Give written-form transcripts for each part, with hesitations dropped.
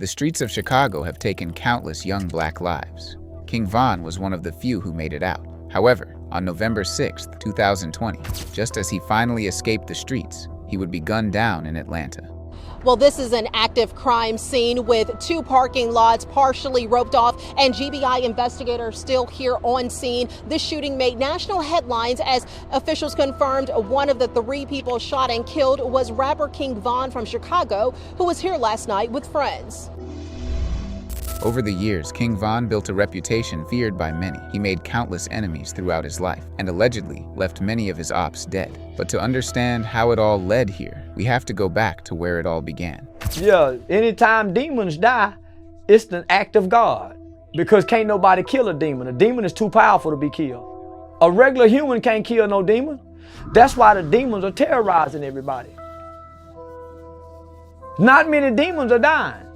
The streets of Chicago have taken countless young black lives. King Von was one of the few who made it out. However, on November 6, 2020, just as he finally escaped the streets, he would be gunned down in Atlanta. Well, this is an active crime scene with 2 parking lots partially roped off and GBI investigators still here on scene. This shooting made national headlines as officials confirmed one of the 3 people shot and killed was rapper King Von from Chicago, who was here last night with friends. Over the years, King Von built a reputation feared by many. He made countless enemies throughout his life and allegedly left many of his ops dead. But to understand how it all led here, we have to go back to where it all began. Yeah, anytime demons die, it's an act of God. Because can't nobody kill a demon. A demon is too powerful to be killed. A regular human can't kill no demon. That's why the demons are terrorizing everybody. Not many demons are dying.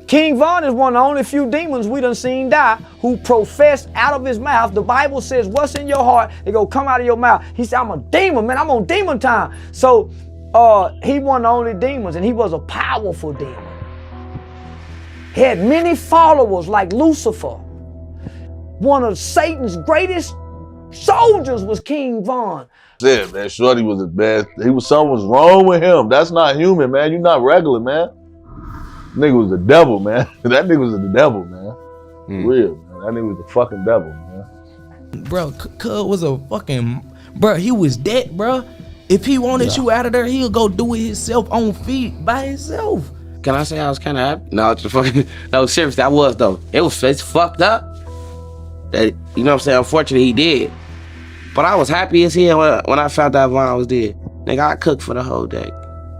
King Von is one of the only few demons we done seen die who professed out of his mouth. The Bible says, what's in your heart, it go come out of your mouth. He said, I'm a demon, man, I'm on demon time. So he one of the only demons, and he was a powerful demon. He had many followers like Lucifer. One of Satan's greatest soldiers was King Von. Yeah, man, Shorty was the best. Something was wrong with him. That's not human, man. You're not regular, man. Nigga was the devil, man. That nigga was the devil, man. Real, man. That nigga was the fucking devil, man. Bro, Cuz was a fucking, bro, he was dead, bro. If he wanted you out of there, he'll go do it himself on feet by himself. Can I say I was kind of happy? No, no, seriously, I was though. It's fucked up. That, you know what I'm saying? Unfortunately, he did. But I was happy as hell when I found out Von was dead. Nigga, I cooked for the whole day.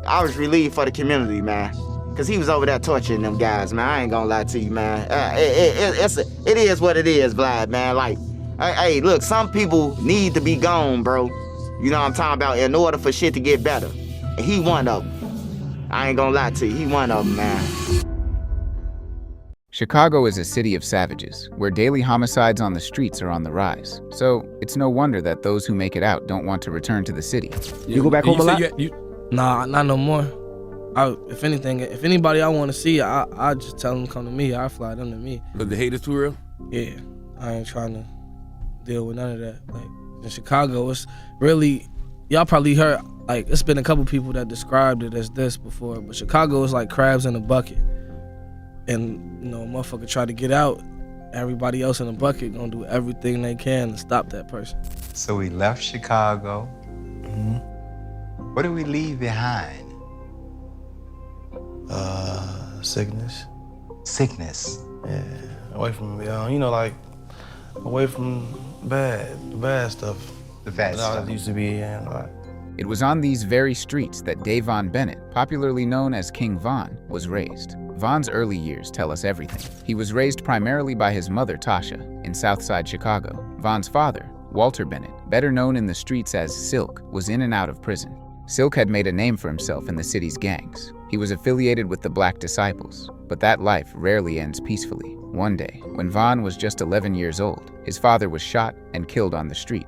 I was relieved for the community, man. Cause he was over there torturing them guys, man. I ain't gonna lie to you, man. It is what it is, Vlad, man. Like, hey, look, some people need to be gone, bro. You know what I'm talking about? In order for shit to get better. And he one of them. I ain't gonna lie to you, he one of them, man. Chicago is a city of savages, where daily homicides on the streets are on the rise. So it's no wonder that those who make it out don't want to return to the city. You go back home a lot? Nah, not no more. If anything, if anybody I want to see, I just tell them to come to me. I fly them to me. But the hate is too real? Yeah, I ain't trying to deal with none of that. Like, in Chicago, it's really, y'all probably heard, like, it's been a couple people that described it as this before, but Chicago is like crabs in a bucket. And, you know, a motherfucker try to get out, everybody else in the bucket gonna do everything they can to stop that person. So we left Chicago. What did we leave behind? Sickness. Sickness. Yeah, away from, you know, like, away from the bad stuff. The bad stuff. That used to be in, like. It was on these very streets that Davon Bennett, popularly known as King Von, was raised. Von's early years tell us everything. He was raised primarily by his mother, Tasha, in Southside Chicago. Von's father, Walter Bennett, better known in the streets as Silk, was in and out of prison. Silk had made a name for himself in the city's gangs. He was affiliated with the Black Disciples, but that life rarely ends peacefully. One day, when Von was just 11 years old, his father was shot and killed on the street.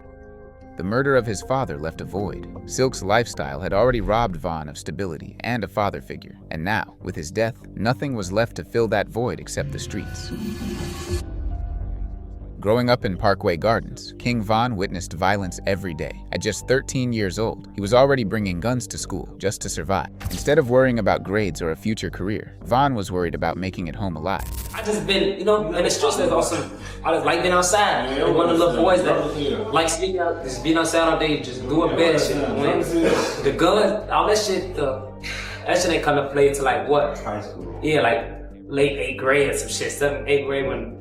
The murder of his father left a void. Silk's lifestyle had already robbed Von of stability and a father figure, and now, with his death, nothing was left to fill that void except the streets. Growing up in Parkway Gardens, King Von witnessed violence every day. At just 13 years old, he was already bringing guns to school just to survive. Instead of worrying about grades or a future career, Von was worried about making it home alive. I just been, you know, in the streets, that's awesome. I just like being outside. You know, one of the little boys that likes being out, just being outside all day, just doing bad shit. When the gun, all that shit, that shit ain't come to play till like what? High school. Yeah, like late 8th grade or some shit, 7th, 8th grade when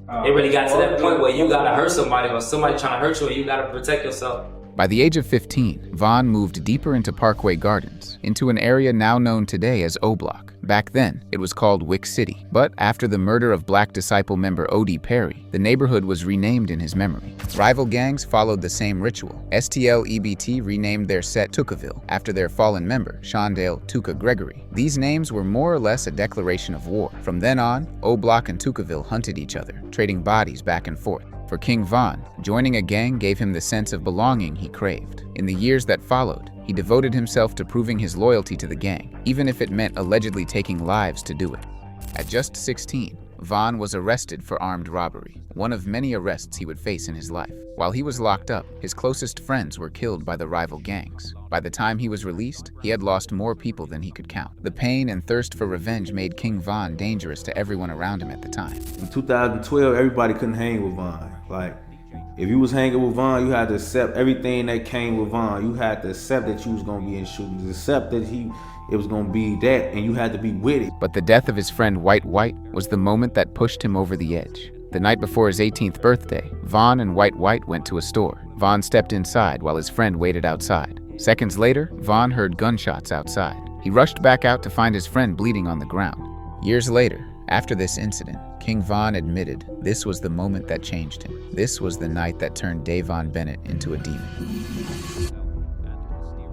it really got to that point where you gotta hurt somebody or somebody trying to hurt you and you gotta protect yourself. By the age of 15, Von moved deeper into Parkway Gardens, into an area now known today as O-Block. Back then, it was called Wick City. But after the murder of Black Disciple member O.D. Perry, the neighborhood was renamed in his memory. Rival gangs followed the same ritual. STL-EBT renamed their set Tookaville after their fallen member, Shondale Tuka Gregory. These names were more or less a declaration of war. From then on, O-Block and Tookaville hunted each other, trading bodies back and forth. For King Von, joining a gang gave him the sense of belonging he craved. In the years that followed, he devoted himself to proving his loyalty to the gang, even if it meant allegedly taking lives to do it. At just 16, Von was arrested for armed robbery, one of many arrests he would face in his life. While he was locked up, his closest friends were killed by the rival gangs. By the time he was released, he had lost more people than he could count. The pain and thirst for revenge made King Von dangerous to everyone around him at the time. In 2012, everybody couldn't hang with Von. Like, if you was hanging with Von, you had to accept everything that came with Von. You had to accept that you was gonna be in shootings, accept that it was gonna be that, and you had to be with it. But the death of his friend White White was the moment that pushed him over the edge. The night before his 18th birthday, Von and White White went to a store. Von stepped inside while his friend waited outside. Seconds later, Von heard gunshots outside. He rushed back out to find his friend bleeding on the ground. Years later, after this incident, King Von admitted this was the moment that changed him. This was the night that turned Davon Bennett into a demon.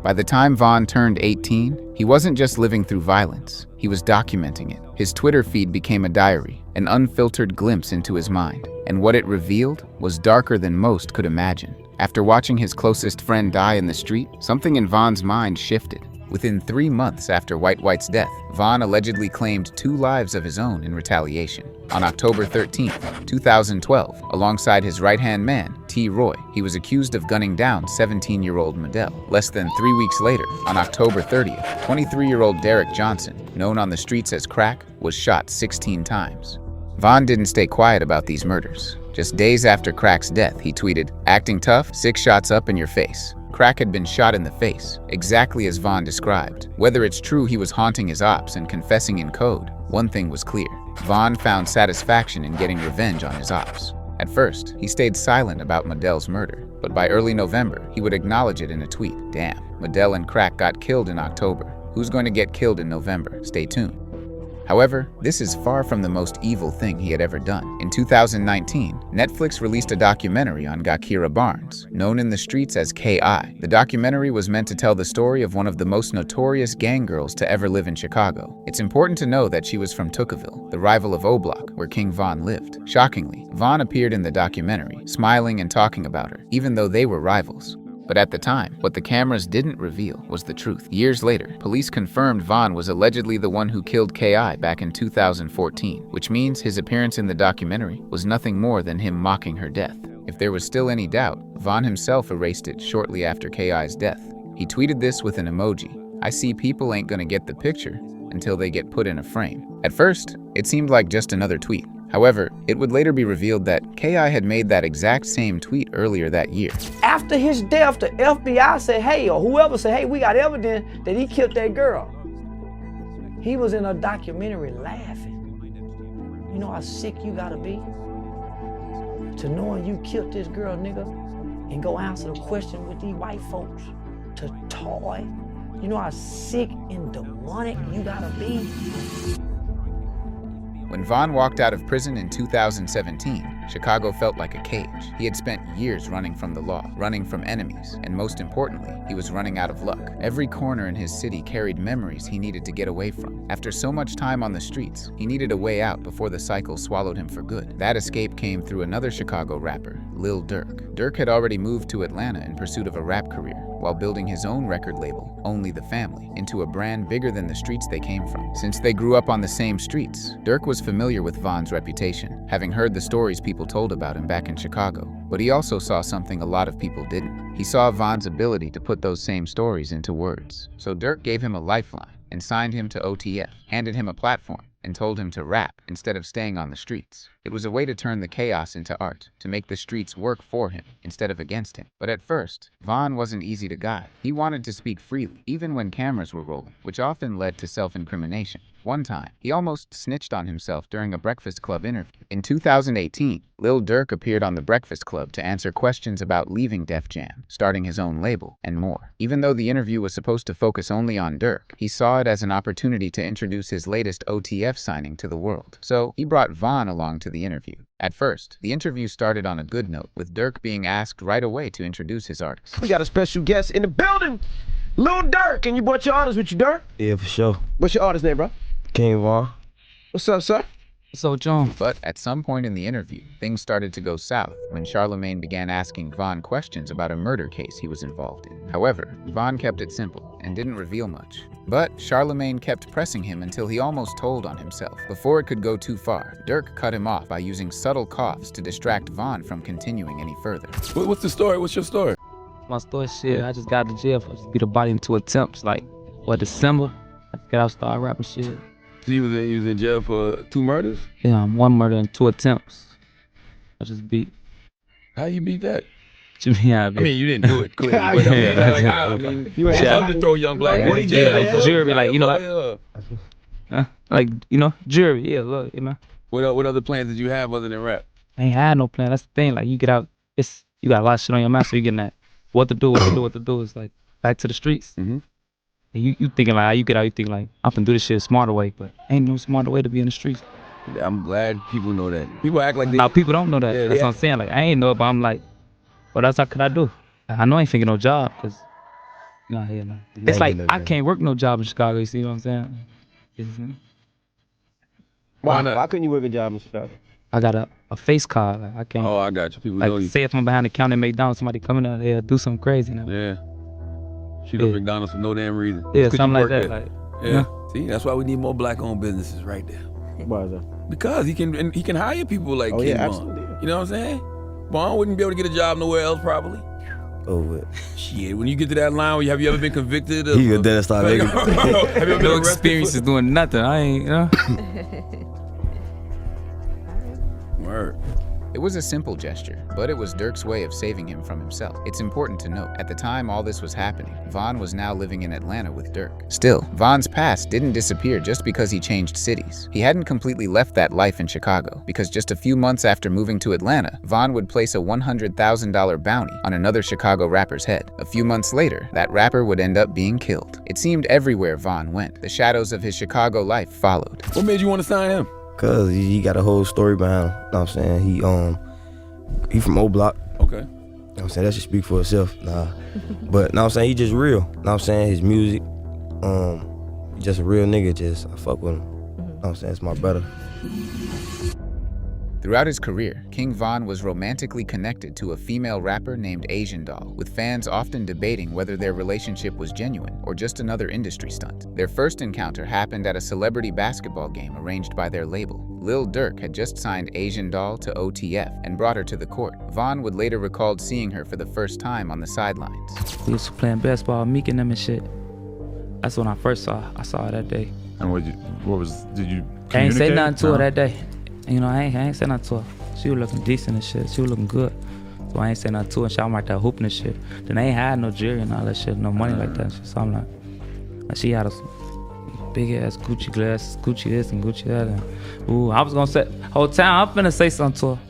By the time Von turned 18, he wasn't just living through violence, he was documenting it. His Twitter feed became a diary, an unfiltered glimpse into his mind. And what it revealed was darker than most could imagine. After watching his closest friend die in the street, something in Von's mind shifted. Within 3 months after White White's death, Von allegedly claimed 2 lives of his own in retaliation. On October 13, 2012, alongside his right-hand man, T. Roy, he was accused of gunning down 17-year-old Medell. Less than 3 weeks later, on October 30th, 23-year-old Derek Johnson, known on the streets as Crack, was shot 16 times. Von didn't stay quiet about these murders. Just days after Crack's death, he tweeted, "Acting tough, 6 shots up in your face." Crack had been shot in the face, exactly as Von described. Whether it's true he was haunting his ops and confessing in code, one thing was clear. Von found satisfaction in getting revenge on his ops. At first, he stayed silent about Medell's murder, but by early November, he would acknowledge it in a tweet. Damn, Medell and Crack got killed in October. Who's going to get killed in November? Stay tuned. However, this is far from the most evil thing he had ever done. In 2019, Netflix released a documentary on Gakira Barnes, known in the streets as K.I. The documentary was meant to tell the story of one of the most notorious gang girls to ever live in Chicago. It's important to know that she was from Tookaville, the rival of O-Block, where King Von lived. Shockingly, Von appeared in the documentary, smiling and talking about her, even though they were rivals. But at the time, what the cameras didn't reveal was the truth. Years later, police confirmed Von was allegedly the one who killed K.I. back in 2014, which means his appearance in the documentary was nothing more than him mocking her death. If there was still any doubt, Von himself erased it shortly after K.I.'s death. He tweeted this with an emoji. "I see people ain't gonna get the picture until they get put in a frame." At first, it seemed like just another tweet. However, it would later be revealed that K.I. had made that exact same tweet earlier that year. After his death, the FBI said, hey, or whoever said, hey, we got evidence that he killed that girl. He was in a documentary laughing. You know how sick you gotta be? To knowing you killed this girl, nigga, and go answer the question with these white folks to toy. You know how sick and demonic you gotta be? When Von walked out of prison in 2017, Chicago felt like a cage. He had spent years running from the law, running from enemies, and most importantly, he was running out of luck. Every corner in his city carried memories he needed to get away from. After so much time on the streets, he needed a way out before the cycle swallowed him for good. That escape came through another Chicago rapper, Lil Durk. Durk had already moved to Atlanta in pursuit of a rap career, while building his own record label, Only the Family, into a brand bigger than the streets they came from. Since they grew up on the same streets, Durk was familiar with Von's reputation, having heard the stories people told about him back in Chicago. But he also saw something a lot of people didn't. He saw Von's ability to put those same stories into words. So Durk gave him a lifeline and signed him to OTF, handed him a platform, and told him to rap instead of staying on the streets. It was a way to turn the chaos into art, to make the streets work for him instead of against him. But at first, Von wasn't easy to guide. He wanted to speak freely, even when cameras were rolling, which often led to self-incrimination. One time, he almost snitched on himself during a Breakfast Club interview. In 2018, Lil Durk appeared on The Breakfast Club to answer questions about leaving Def Jam, starting his own label, and more. Even though the interview was supposed to focus only on Durk, he saw it as an opportunity to introduce his latest OTF signing to the world. So he brought Von along to the interview. At first, the interview started on a good note, with Durk being asked right away to introduce his artist. We got a special guest in the building, Lil Durk, and you brought your artist with you, Durk? Yeah, for sure. What's your artist name, bro? King Von. What's up, sir? So, John. But at some point in the interview, things started to go south when Charlemagne began asking Von questions about a murder case he was involved in. However, Von kept it simple and didn't reveal much. But Charlemagne kept pressing him until he almost told on himself. Before it could go too far, Dirk cut him off by using subtle coughs to distract Von from continuing any further. What's the story? What's your story? My story, shit, I just got to jail for just beat a body in 2 attempts. Like, December? I got out, started rapping shit. So you was in jail for 2 murders? Yeah, 1 murder and 2 attempts. I just beat. How you beat that? Yeah, I mean, you didn't do it clearly. But I mean, you ain't have to throw young black boy in jail. Jury, like, you know, like, you know, jury, yeah, look, you know. What other plans did you have other than rap? I ain't had no plan. That's the thing. Like, you get out, you got a lot of shit on your mind, so you getting that. What to do. It's like back to the streets. Mm-hmm. And you thinking like, you get out, you think like, I'm finna do this shit a smarter way, but ain't no smarter way to be in the streets. I'm glad people know that. People act like they. Now people don't know that. Yeah, that's what I'm saying. Like I ain't know it, but I'm like, what else could I do? I know I ain't finna get no job, cause you know, here, it's like I can't work no job in Chicago. You see what I'm saying? Why couldn't you work a job in Chicago? I got a face card. Like, I can't. Oh, I got you. People like, know you. Say if I'm behind the counter at McDonald's, somebody coming out here do something crazy now. Yeah. Shoot up McDonald's for no damn reason. Yeah, something like that. Like, yeah. You know? See, that's why we need more black-owned businesses right there. Why is that? Because he can hire people like King Von. Absolutely. You know what I'm saying? Von wouldn't be able to get a job nowhere else probably. Oh, it. Shit, when you get to that line, have you ever been convicted of? He could then start making. Have you ever been No arrested experience is doing nothing. I ain't, you know. Word. It was a simple gesture, but it was Dirk's way of saving him from himself. It's important to note, at the time all this was happening, Von was now living in Atlanta with Dirk. Still, Von's past didn't disappear just because he changed cities. He hadn't completely left that life in Chicago, because just a few months after moving to Atlanta, Von would place a $100,000 bounty on another Chicago rapper's head. A few months later, that rapper would end up being killed. It seemed everywhere Von went, the shadows of his Chicago life followed. What made you want to sign him? Cause he got a whole story behind him. You know what I'm saying? He from O Block. Okay. You know what I'm saying? That should speak for itself. Nah. But you know what I'm saying? He just real. You know what I'm saying? His music, just a real nigga. Just I fuck with him. You know what I'm saying? It's my brother. Throughout his career, King Von was romantically connected to a female rapper named Asian Doll, with fans often debating whether their relationship was genuine or just another industry stunt. Their first encounter happened at a celebrity basketball game arranged by their label. Lil Durk had just signed Asian Doll to OTF and brought her to the court. Von would later recall seeing her for the first time on the sidelines. We was playing basketball, Meek and them and shit. That's when I first saw her. I saw her that day. And did you I ain't say nothing to her that day. You know, I ain't say nothing to her. She was looking decent and shit. She was looking good. So I ain't say nothing to her. I'm right there hooping and shit. Then I ain't had no jewelry and all that shit, no money like that. So I'm like she had a big ass Gucci glasses, Gucci this and Gucci that. And, ooh, I was gonna say, whole time I'm finna say something to her.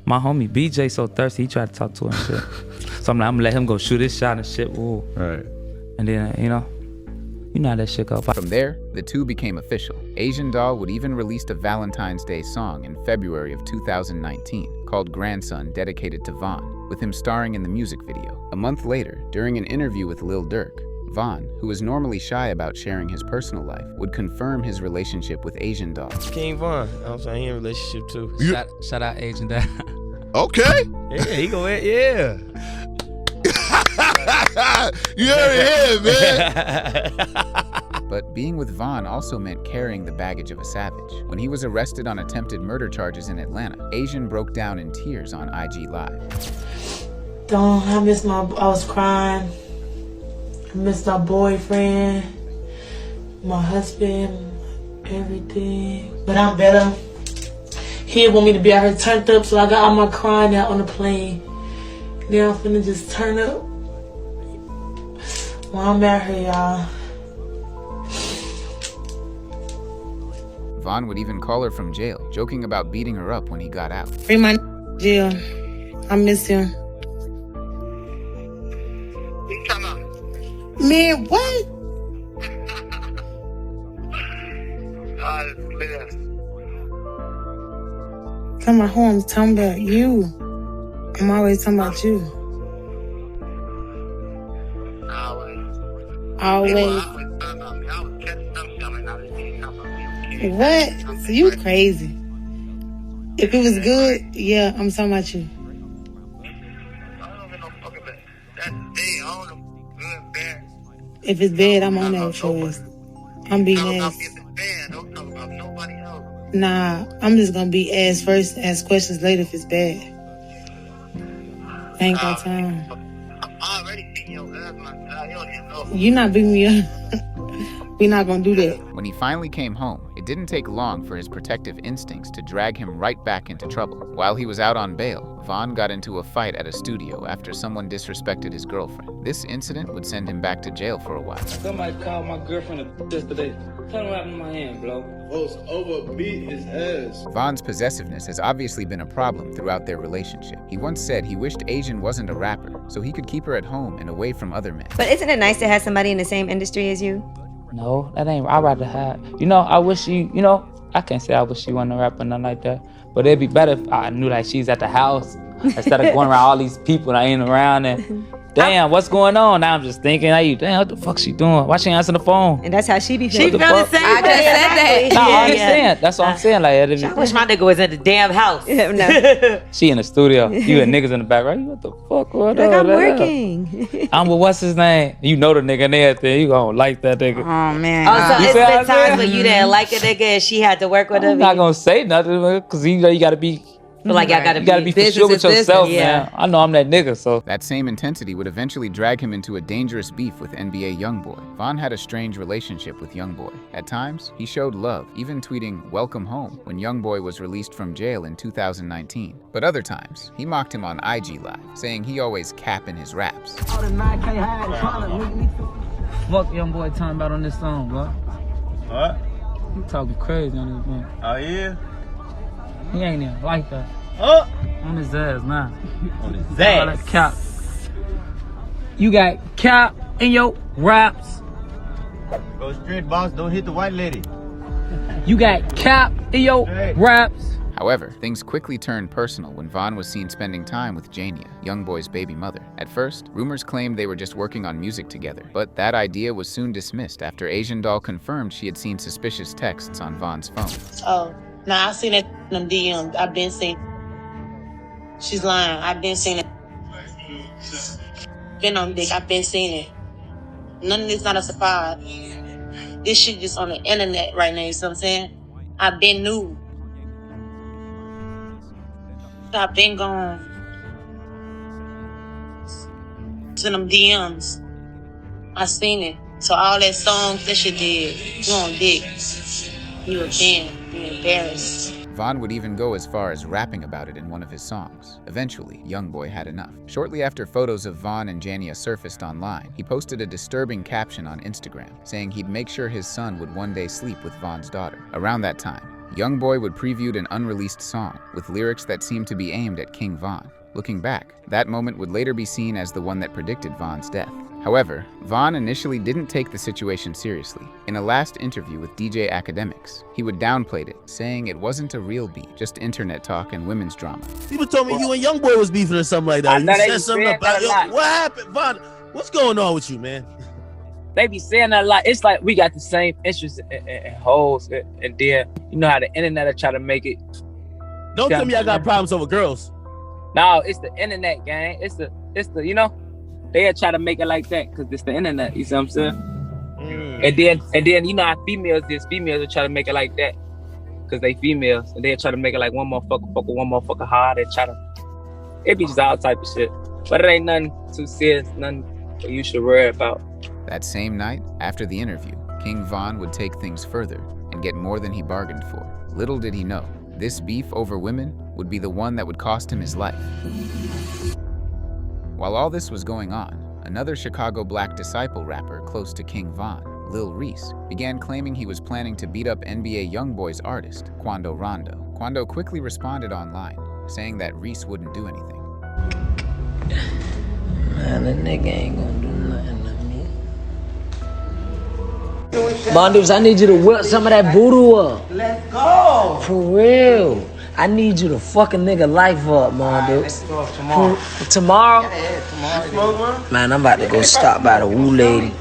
My homie BJ so thirsty, he tried to talk to her and shit. So I'm like, I'm gonna let him go shoot his shot and shit. Ooh. Right. And then, you know how that shit go. From there, the two became official. Asian Doll would even release a Valentine's Day song in February of 2019 called Grandson, dedicated to Von, with him starring in the music video. A month later, during an interview with Lil Durk, Von, who was normally shy about sharing his personal life, would confirm his relationship with Asian Doll. King Von, I'm saying he in a relationship too. Shout out Asian Doll. Okay. Yeah, he go ahead, yeah. You heard it here, man. But being with Von also meant carrying the baggage of a savage. When he was arrested on attempted murder charges in Atlanta, Asian broke down in tears on IG Live. I was crying. I missed my boyfriend, my husband, everything. But I'm better. He want me to be out here turned up, so I got all my crying out on the plane. Now I'm finna just turn up while I'm out here, y'all. Von would even call her from jail, joking about beating her up when he got out. Bring my jail. I miss him. Man, what? Talking about who I'm talking about? You. I'm always talking about you. Always. What? So you crazy. If it was good, yeah, I'm talking about you. If it's bad, I'm on that choice. I'm being asked. Nah, I'm just gonna be asked first, ask questions later if it's bad. I ain't got time. You're not beating me up. We're not gonna do that. When he finally came home, it didn't take long for his protective instincts to drag him right back into trouble. While he was out on bail, Von got into a fight at a studio after someone disrespected his girlfriend. This incident would send him back to jail for a while. Somebody called my girlfriend a yesterday. Tell him what happened in my hand, bro. Folks overbeat his ass. Von's possessiveness has obviously been a problem throughout their relationship. He once said he wished Asian wasn't a rapper, so he could keep her at home and away from other men. But isn't it nice to have somebody in the same industry as you? No, that ain't. I'd rather have. I wish I can't say I wish she wasn't a rapper, nothing like that. But it'd be better if I knew like she's at the house instead of going around all these people that ain't around and. Damn, what's going on? Now I'm just thinking, damn, what the fuck she doing? Why she ain't answering the phone? And that's how she be feeling. She feel the same way. I just said that. No, I understand. That's what I'm saying. Like, I wish my nigga was in the damn house. No. She in the studio. You and niggas in the back, right? What the fuck? What like I'm working. I'm with what's his name? You know the nigga and everything. You gonna like that nigga. Oh, man. Oh, so it's been times when you didn't like a nigga and she had to work with him. I'm not gonna say nothing because you gotta be. Like y'all gotta be for sure with yourself, man. I know I'm that nigga, so. That same intensity would eventually drag him into a dangerous beef with NBA YoungBoy. Von had a strange relationship with YoungBoy. At times, he showed love, even tweeting "Welcome home" when YoungBoy was released from jail in 2019. But other times, he mocked him on IG Live, saying he always cap in his raps. Fuck YoungBoy talking about on this song, bro. What? He talking crazy on this man. Oh yeah? He ain't even like that. Oh! On his ass, nah. On his All that cap. You got cap in your raps. Go straight, boss. Don't hit the white lady. You got cap in your raps. However, things quickly turned personal when Von was seen spending time with Jania, YoungBoy's baby mother. At first, rumors claimed they were just working on music together, but that idea was soon dismissed after Asian Doll confirmed she had seen suspicious texts on Von's phone. Oh, nah, I seen it in them DMs. I've been seeing. She's lying. I've been seeing it. Been on dick. I've been seeing it. None of this not a surprise. This shit just on the internet right now. You see what I'm saying? I've been new. I've been gone to them DMs. I seen it. So all that songs, that shit did. You on dick. You a fan. You embarrassed. Von would even go as far as rapping about it in one of his songs. Eventually, YoungBoy had enough. Shortly after photos of Von and Jania surfaced online, he posted a disturbing caption on Instagram, saying he'd make sure his son would one day sleep with Von's daughter. Around that time, YoungBoy would preview an unreleased song with lyrics that seemed to be aimed at King Von. Looking back, that moment would later be seen as the one that predicted Von's death. However, Von initially didn't take the situation seriously. In a last interview with DJ Academics, he would downplay it, saying it wasn't a real beat, just internet talk and women's drama. People told me you and YoungBoy was beefing or something like that. You said something about what happened, Von? What's going on with you, man? They be saying that a lot. It's like we got the same interests in hoes, and then you know how the internet will try to make it. Don't tell me I got problems over girls. No, it's the internet, gang. It's the they'll try to make it like that because it's the internet. You see what I'm saying? And then you know how females will try to make it like that because they females, and they'll try to make it like one motherfucker hard. They try to. It be just all type of shit, but it ain't nothing too serious, nothing that you should worry about. That same night, after the interview, King Von would take things further and get more than he bargained for. Little did he know, this beef over women would be the one that would cost him his life. While all this was going on, another Chicago Black Disciple rapper close to King Von, Lil Reese, began claiming he was planning to beat up NBA YoungBoy's artist, Quando Rondo. Quando quickly responded online, saying that Reese wouldn't do anything. Man, that nigga ain't gonna do nothing to me. Mondos, I need you to whip some of that voodoo up. Let's go. For real. I need you to fucking nigga life up, Mondos. Tomorrow? Tomorrow? Man, I'm about to go stop by the Woo Lady.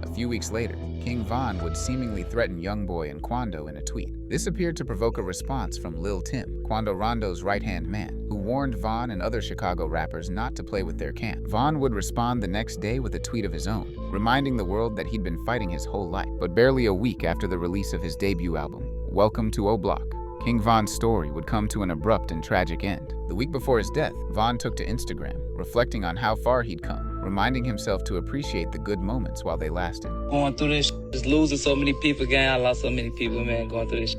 A few weeks later, King Von would seemingly threaten Youngboy and Quando in a tweet. This appeared to provoke a response from Lil Tim, Quando Rondo's right-hand man, who warned Von and other Chicago rappers not to play with their camp. Von would respond the next day with a tweet of his own, reminding the world that he'd been fighting his whole life. But barely a week after the release of his debut album, Welcome to O Block, King Von's story would come to an abrupt and tragic end. The week before his death, Von took to Instagram, reflecting on how far he'd come, reminding himself to appreciate the good moments while they lasted. Going through this just losing so many people, gang. I lost so many people, man, going through this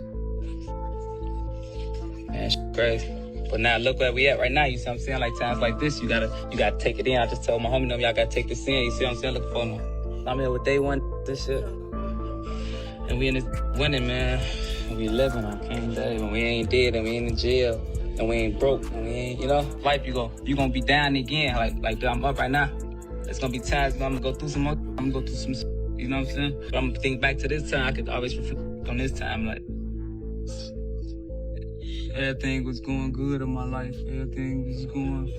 man, crazy. But now look where we at right now, you see what I'm saying? Like times like this, you gotta take it in. I just told my homie, y'all gotta take this in, you see what I'm saying? Looking for me. I'm here with day one, this shit. And we in this winning, man. We living on King Day. When we ain't dead and we ain't in jail and we ain't broke and we ain't, you know, life you gonna be down again. Like I'm up right now. It's gonna be times I'm gonna go through some more. I'm gonna go through some, you know what I'm saying? But I'm gonna think back to this time. I could always reflect on this time. Like everything was going good in my life. Everything was going.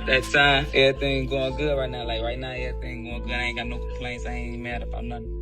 That time, everything going good right now. Like right now, everything going good. I ain't got no complaints. I ain't mad about nothing.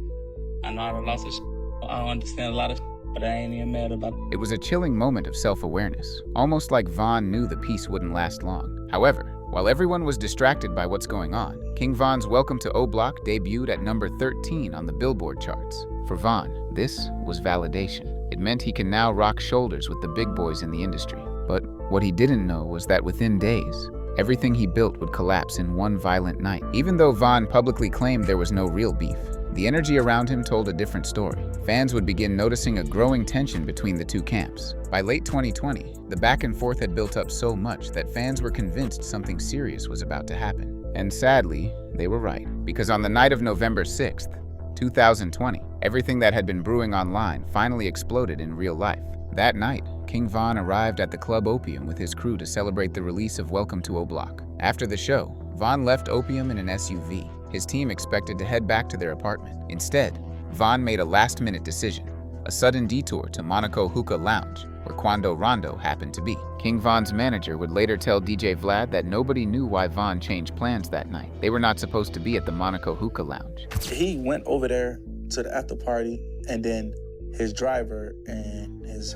I know I done lost a I don't understand a lot of but I ain't even mad about it. It was a chilling moment of self-awareness, almost like Von knew the peace wouldn't last long. However, while everyone was distracted by what's going on, King Von's Welcome to O Block debuted at number 13 on the Billboard charts. For Von, this was validation. It meant he can now rock shoulders with the big boys in the industry. But what he didn't know was that within days, everything he built would collapse in one violent night. Even though Von publicly claimed there was no real beef, the energy around him told a different story. Fans would begin noticing a growing tension between the two camps. By late 2020, the back and forth had built up so much that fans were convinced something serious was about to happen. And sadly, they were right. Because on the night of November 6th, 2020, everything that had been brewing online finally exploded in real life. That night, King Von arrived at the Club Opium with his crew to celebrate the release of Welcome to O Block. After the show, Von left Opium in an SUV. His team expected to head back to their apartment. Instead, Von made a last-minute decision, a sudden detour to Monaco Hookah Lounge, where Quando Rondo happened to be. King Von's manager would later tell DJ Vlad that nobody knew why Von changed plans that night. They were not supposed to be at the Monaco Hookah Lounge. He went over there to the after party, and then his driver and his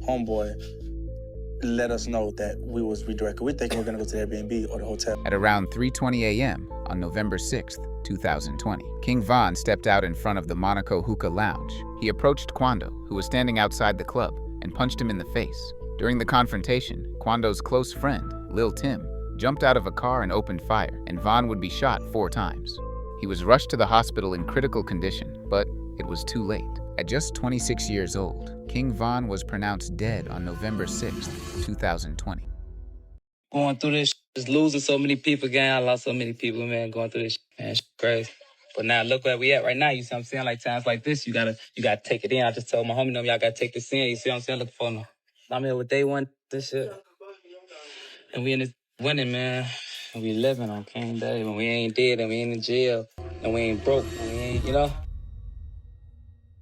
homeboy let us know that we was redirected. We think we're gonna go to the Airbnb or the hotel. At around 3:20 a.m. on November 6th, 2020, King Von stepped out in front of the Monaco Hookah Lounge. He approached Quando, who was standing outside the club, and punched him in the face. During the confrontation, Quando's close friend, Lil Tim, jumped out of a car and opened fire, and Von would be shot 4 times. He was rushed to the hospital in critical condition, but it was too late. At just 26 years old, King Von was pronounced dead on November 6th, 2020. Going through this just losing so many people, gang. I lost so many people, man, going through this man, crazy. But now look where we at right now, you see what I'm saying? Like times like this, you gotta take it in. I just told my homie, y'all gotta take this in, you see what I'm saying? Looking for me. I'm here with day one, this shit. And we in this winning, man. And we living on King Day. When we ain't dead and we ain't in jail and we ain't broke and we ain't, you know?